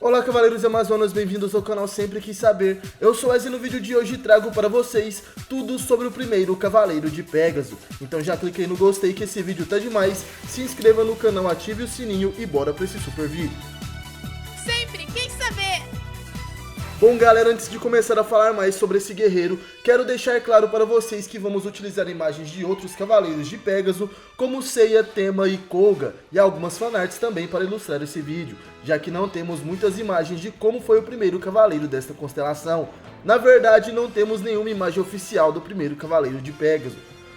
Olá cavaleiros e amazonas, bem-vindos ao canal Sempre Quis Saber. Eu sou Wesley e no vídeo de hoje trago para vocês tudo sobre o primeiro Cavaleiro de Pégaso. Então já clique aí no gostei que esse vídeo tá demais, se inscreva no canal, ative o sininho e bora para esse super vídeo. Sempre quis saber! Bom galera, antes de começar a falar mais sobre esse guerreiro, quero deixar claro para vocês que vamos utilizar imagens de outros cavaleiros de Pégaso, como Seiya, Tenma e Koga, e algumas fanarts também para ilustrar esse vídeo, já que não temos muitas imagens de como foi o primeiro cavaleiro desta constelação. Na verdade, não temos nenhuma imagem oficial do primeiro cavaleiro de Pégaso.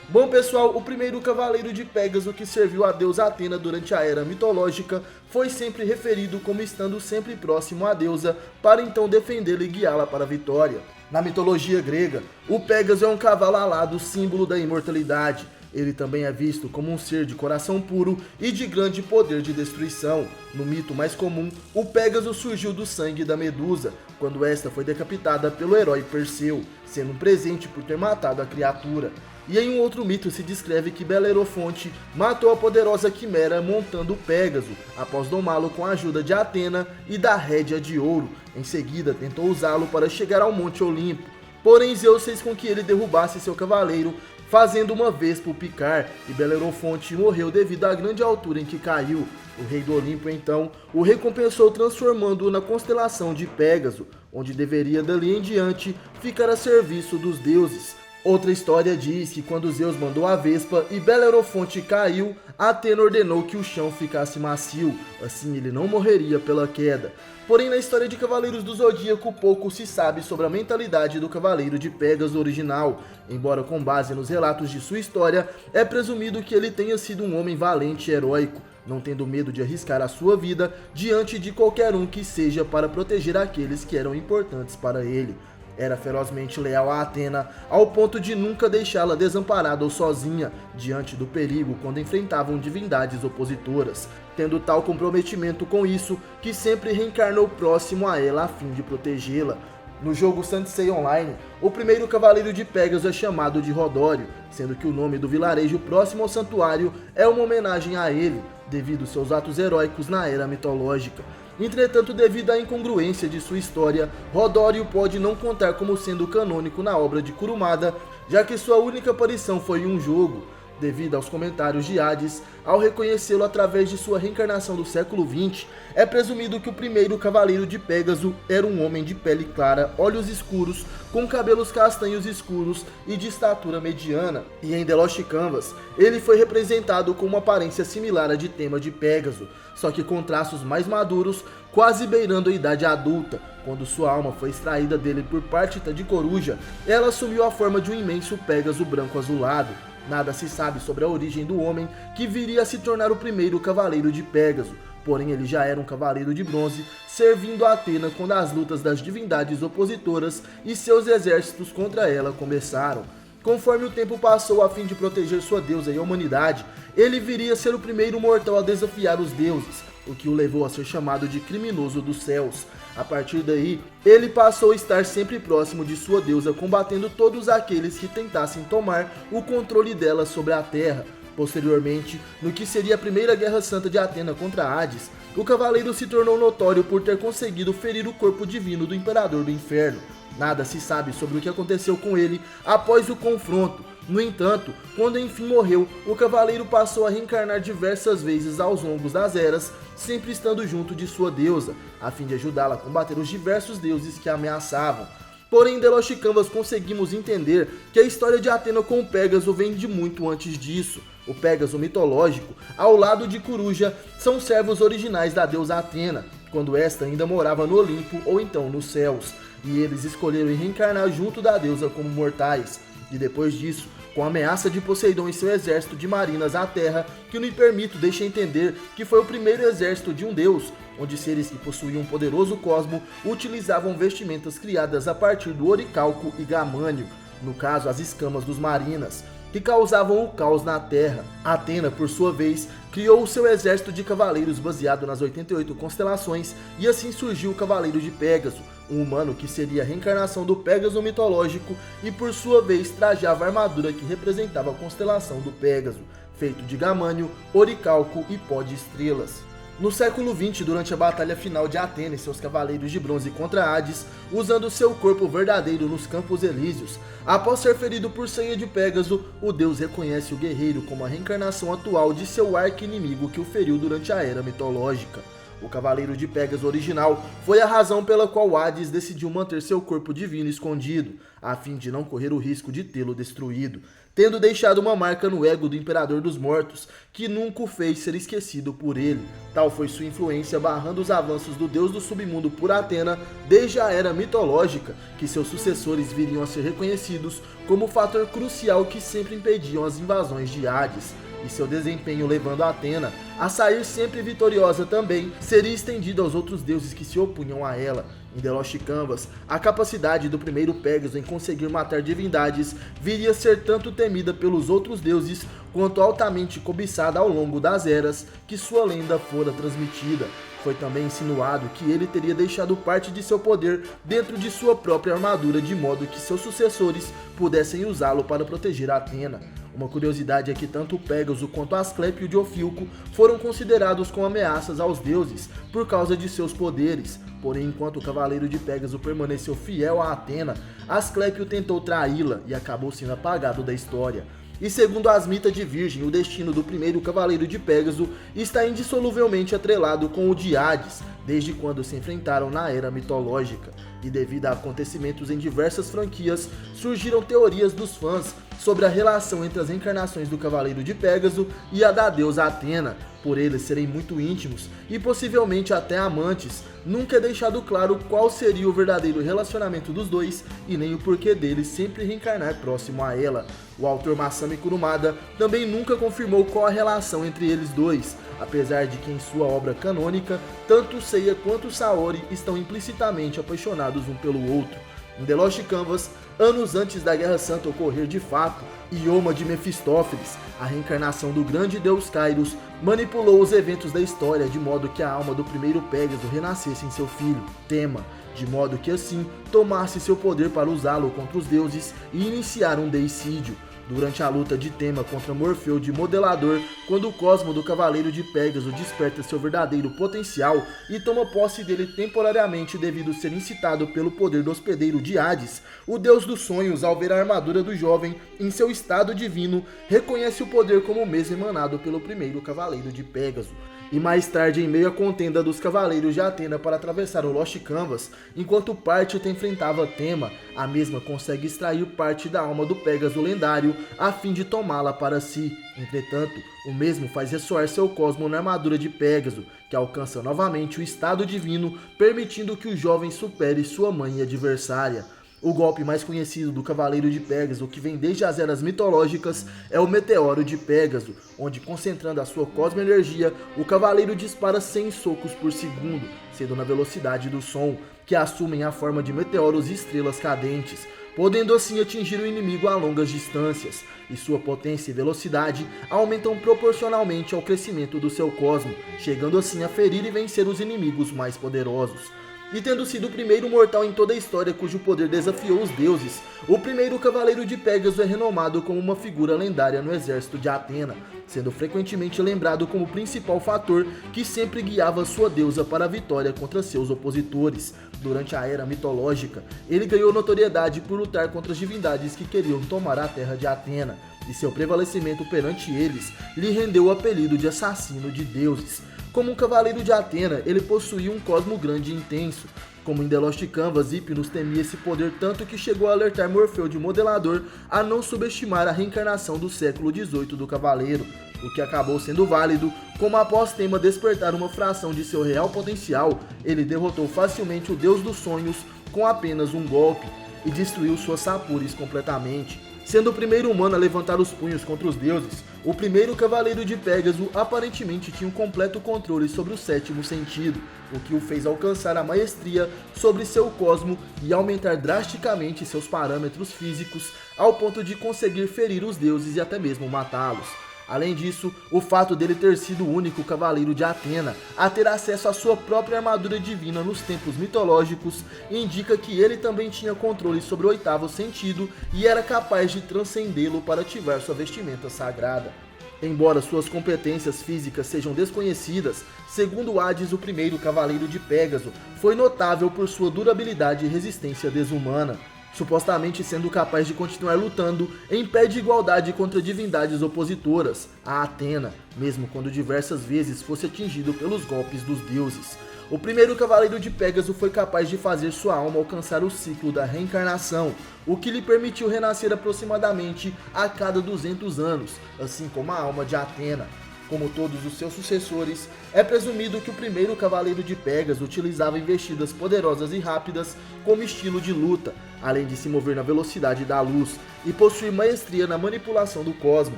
Bom pessoal, o primeiro cavaleiro de Pégaso que serviu a deusa Atena durante a era mitológica foi sempre referido como estando sempre próximo à deusa para então defendê-la e guiá-la para a vitória. Na mitologia grega, o Pégaso é um cavalo alado, símbolo da imortalidade. Ele também é visto como um ser de coração puro e de grande poder de destruição. No mito mais comum, o Pégaso surgiu do sangue da Medusa, quando esta foi decapitada pelo herói Perseu, sendo um presente por ter matado a criatura. E em um outro mito se descreve que Belerofonte matou a poderosa quimera montando o Pégaso, após domá-lo com a ajuda de Atena e da rédea de ouro. Em seguida tentou usá-lo para chegar ao Monte Olimpo, porém Zeus fez com que ele derrubasse seu cavaleiro, fazendo uma vespa picar, e Belerofonte morreu devido à grande altura em que caiu. O rei do Olimpo então o recompensou transformando-o na constelação de Pégaso, onde deveria dali em diante ficar a serviço dos deuses. Outra história diz que quando Zeus mandou a vespa e Belerofonte caiu, Atena ordenou que o chão ficasse macio, assim ele não morreria pela queda. Porém, na história de Cavaleiros do Zodíaco, pouco se sabe sobre a mentalidade do Cavaleiro de Pégaso original. Embora com base nos relatos de sua história, é presumido que ele tenha sido um homem valente e heróico, não tendo medo de arriscar a sua vida diante de qualquer um que seja para proteger aqueles que eram importantes para ele. Era ferozmente leal a Atena, ao ponto de nunca deixá-la desamparada ou sozinha, diante do perigo quando enfrentavam divindades opositoras, tendo tal comprometimento com isso, que sempre reencarnou próximo a ela a fim de protegê-la. No jogo Sansei Online, o primeiro cavaleiro de Pégaso é chamado de Rodório, sendo que o nome do vilarejo próximo ao santuário é uma homenagem a ele, devido aos seus atos heróicos na era mitológica. Entretanto, devido à incongruência de sua história, Rodório pode não contar como sendo canônico na obra de Kurumada, já que sua única aparição foi em um jogo. Devido aos comentários de Hades, ao reconhecê-lo através de sua reencarnação do século XX, é presumido que o primeiro cavaleiro de Pégaso era um homem de pele clara, olhos escuros, com cabelos castanhos escuros e de estatura mediana. E em The Lost Canvas, ele foi representado com uma aparência similar à de Tenma de Pégaso, só que com traços mais maduros, quase beirando a idade adulta. Quando sua alma foi extraída dele por Partita de Coruja, ela assumiu a forma de um imenso Pégaso branco azulado. Nada se sabe sobre a origem do homem que viria a se tornar o primeiro cavaleiro de Pégaso, porém ele já era um cavaleiro de bronze, servindo a Atena quando as lutas das divindades opositoras e seus exércitos contra ela começaram. Conforme o tempo passou a fim de proteger sua deusa e a humanidade, ele viria a ser o primeiro mortal a desafiar os deuses, o que o levou a ser chamado de criminoso dos céus. A partir daí, ele passou a estar sempre próximo de sua deusa, combatendo todos aqueles que tentassem tomar o controle dela sobre a terra. Posteriormente, no que seria a primeira guerra santa de Atena contra Hades, o cavaleiro se tornou notório por ter conseguido ferir o corpo divino do imperador do inferno. Nada se sabe sobre o que aconteceu com ele após o confronto. No entanto, quando enfim morreu, o cavaleiro passou a reencarnar diversas vezes aos longos das eras, sempre estando junto de sua deusa, a fim de ajudá-la a combater os diversos deuses que a ameaçavam. Porém, em The Lost Canvas conseguimos entender que a história de Atena com o Pégaso vem de muito antes disso. O Pégaso mitológico, ao lado de Coruja, são servos originais da deusa Atena, quando esta ainda morava no Olimpo ou então nos céus, e eles escolheram reencarnar junto da deusa como mortais. E depois disso, com a ameaça de Poseidon e seu exército de marinas à terra, que no Hipermito deixa entender que foi o primeiro exército de um deus, onde seres que possuíam um poderoso cosmo utilizavam vestimentas criadas a partir do oricalco e gamânio, no caso as escamas dos marinas, que causavam o caos na terra. Atena, por sua vez, criou o seu exército de cavaleiros baseado nas 88 constelações, e assim surgiu o Cavaleiro de Pégaso, um humano que seria a reencarnação do Pégaso mitológico e por sua vez trajava a armadura que representava a constelação do Pégaso, feito de gamânio, oricalco e pó de estrelas. No século XX, durante a batalha final de Atena e seus cavaleiros de bronze contra Hades, usando seu corpo verdadeiro nos Campos Elíseos, após ser ferido por Ceia de Pégaso, o deus reconhece o guerreiro como a reencarnação atual de seu arqui-inimigo que o feriu durante a Era Mitológica. O Cavaleiro de Pégaso original foi a razão pela qual Hades decidiu manter seu corpo divino escondido, a fim de não correr o risco de tê-lo destruído, tendo deixado uma marca no ego do Imperador dos Mortos, que nunca o fez ser esquecido por ele. Tal foi sua influência barrando os avanços do deus do submundo por Atena desde a Era Mitológica, que seus sucessores viriam a ser reconhecidos como fator crucial que sempre impediam as invasões de Hades. E seu desempenho levando Atena a sair sempre vitoriosa também, seria estendido aos outros deuses que se opunham a ela. Em The Lost Canvas, a capacidade do primeiro Pégaso em conseguir matar divindades viria a ser tanto temida pelos outros deuses, quanto altamente cobiçada ao longo das eras que sua lenda fora transmitida. Foi também insinuado que ele teria deixado parte de seu poder dentro de sua própria armadura, de modo que seus sucessores pudessem usá-lo para proteger Atena. Uma curiosidade é que tanto o Pégaso quanto Asclépio de Ofilco foram considerados como ameaças aos deuses por causa de seus poderes. Porém, enquanto o Cavaleiro de Pégaso permaneceu fiel a Atena, Asclépio tentou traí-la e acabou sendo apagado da história. E segundo Asmita de Virgem, o destino do primeiro Cavaleiro de Pégaso está indissoluvelmente atrelado com o de Hades, desde quando se enfrentaram na Era Mitológica. E devido a acontecimentos em diversas franquias, surgiram teorias dos fãs sobre a relação entre as reencarnações do Cavaleiro de Pégaso e a da deusa Atena. Por eles serem muito íntimos e possivelmente até amantes, nunca é deixado claro qual seria o verdadeiro relacionamento dos dois e nem o porquê dele sempre reencarnar próximo a ela. O autor Masami Kurumada também nunca confirmou qual a relação entre eles dois, apesar de que em sua obra canônica, tanto Seiya quanto Saori estão implicitamente apaixonados um pelo outro. Em The Lost Canvas, anos antes da Guerra Santa ocorrer de fato, Ioma de Mefistófeles, a reencarnação do grande deus Kairos, manipulou os eventos da história de modo que a alma do primeiro Pégaso renascesse em seu filho, Tema, de modo que assim tomasse seu poder para usá-lo contra os deuses e iniciar um deicídio. Durante a luta de Tema contra Morfeu de Modelador, quando o cosmo do Cavaleiro de Pégaso desperta seu verdadeiro potencial e toma posse dele temporariamente devido ser incitado pelo poder do hospedeiro de Hades, o deus dos sonhos, ao ver a armadura do jovem em seu estado divino, reconhece o poder como o mesmo emanado pelo primeiro Cavaleiro de Pégaso. E mais tarde, em meio à contenda dos Cavaleiros de Atena para atravessar o Lost Canvas, enquanto Pártita enfrentava Tema, a mesma consegue extrair parte da alma do Pégaso lendário a fim de tomá-la para si. Entretanto, o mesmo faz ressoar seu cosmo na armadura de Pégaso, que alcança novamente o estado divino, permitindo que o jovem supere sua mãe e adversária. O golpe mais conhecido do Cavaleiro de Pégaso, que vem desde as eras mitológicas, é o Meteoro de Pégaso, onde, concentrando a sua cosmoenergia, o Cavaleiro dispara 100 socos por segundo, sendo na velocidade do som, que assumem a forma de meteoros e estrelas cadentes, podendo assim atingir o inimigo a longas distâncias, e sua potência e velocidade aumentam proporcionalmente ao crescimento do seu cosmo, chegando assim a ferir e vencer os inimigos mais poderosos. E tendo sido o primeiro mortal em toda a história cujo poder desafiou os deuses, o primeiro Cavaleiro de Pégaso é renomado como uma figura lendária no exército de Atena, sendo frequentemente lembrado como o principal fator que sempre guiava sua deusa para a vitória contra seus opositores. Durante a Era Mitológica, ele ganhou notoriedade por lutar contra as divindades que queriam tomar a terra de Atena, e seu prevalecimento perante eles lhe rendeu o apelido de assassino de deuses. Como um cavaleiro de Atena, ele possuía um cosmo grande e intenso. Como em The Lost Canvas, Hypnos temia esse poder tanto que chegou a alertar Morfeu de Modelador a não subestimar a reencarnação do século XVIII do cavaleiro, o que acabou sendo válido, como após Tema despertar uma fração de seu real potencial, ele derrotou facilmente o deus dos sonhos com apenas um golpe, e destruiu suas Sapuris completamente. Sendo o primeiro humano a levantar os punhos contra os deuses, o primeiro Cavaleiro de Pégaso aparentemente tinha um completo controle sobre o sétimo sentido, o que o fez alcançar a maestria sobre seu cosmo e aumentar drasticamente seus parâmetros físicos ao ponto de conseguir ferir os deuses e até mesmo matá-los. Além disso, o fato dele ter sido o único cavaleiro de Atena a ter acesso à sua própria armadura divina nos tempos mitológicos indica que ele também tinha controle sobre o oitavo sentido e era capaz de transcendê-lo para ativar sua vestimenta sagrada. Embora suas competências físicas sejam desconhecidas, segundo Hades, o primeiro cavaleiro de Pégaso foi notável por sua durabilidade e resistência desumana, supostamente sendo capaz de continuar lutando em pé de igualdade contra divindades opositoras a Atena, mesmo quando diversas vezes fosse atingido pelos golpes dos deuses. O primeiro cavaleiro de Pégaso foi capaz de fazer sua alma alcançar o ciclo da reencarnação, o que lhe permitiu renascer aproximadamente a cada 200 anos, assim como a alma de Atena. Como todos os seus sucessores, é presumido que o primeiro cavaleiro de Pégaso utilizava investidas poderosas e rápidas como estilo de luta, além de se mover na velocidade da luz e possuir maestria na manipulação do cosmo,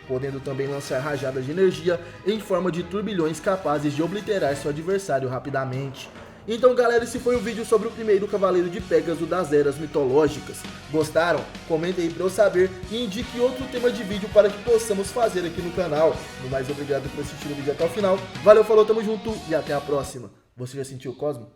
podendo também lançar rajadas de energia em forma de turbilhões capazes de obliterar seu adversário rapidamente. Então galera, esse foi o vídeo sobre o primeiro cavaleiro de Pégaso das eras mitológicas. Gostaram? Comentem aí pra eu saber e indique outro tema de vídeo para que possamos fazer aqui no canal. No mais, obrigado por assistir o vídeo até o final. Valeu, falou, tamo junto e até a próxima. Você já sentiu o cosmo?